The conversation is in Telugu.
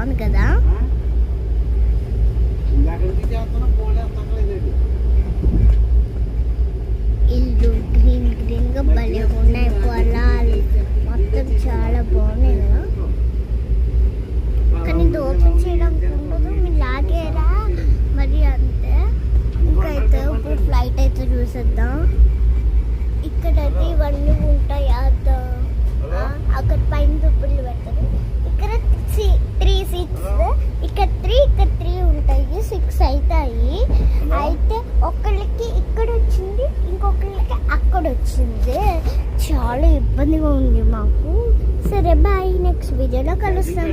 బాగుంది కదా. ఇల్లు గ్రీన్ గ్రీన్ గా భలే ఉన్నాయి. పొలాలు మొత్తం చాలా బాగున్నాయి కదా. కానీ ఇది ఓపెన్ చేయడానికి ఉండదు, మీరు లాగేరా మరి అంతే. ఇంకా అయితే ఇప్పుడు ఫ్లైట్ అయితే చూసేద్దాం. ఇక్కడైతే ఇవన్నీ ఉంటాయి. అక్కడ పైన దుబ్బులు పెడతారు. ఇక్కడ 3 సీట్స్, ఇక్కడ 3 ఉంటాయి. 6 అవుతాయి. అయితే ఒకళ్ళకి ఇక్కడ వచ్చింది, ఇంకొకళ్ళకి అక్కడ వచ్చింది. చాలా ఇబ్బందిగా ఉంది మాకు. సరే బాయ్, నెక్స్ట్ వీడియోలో కలుస్తాం.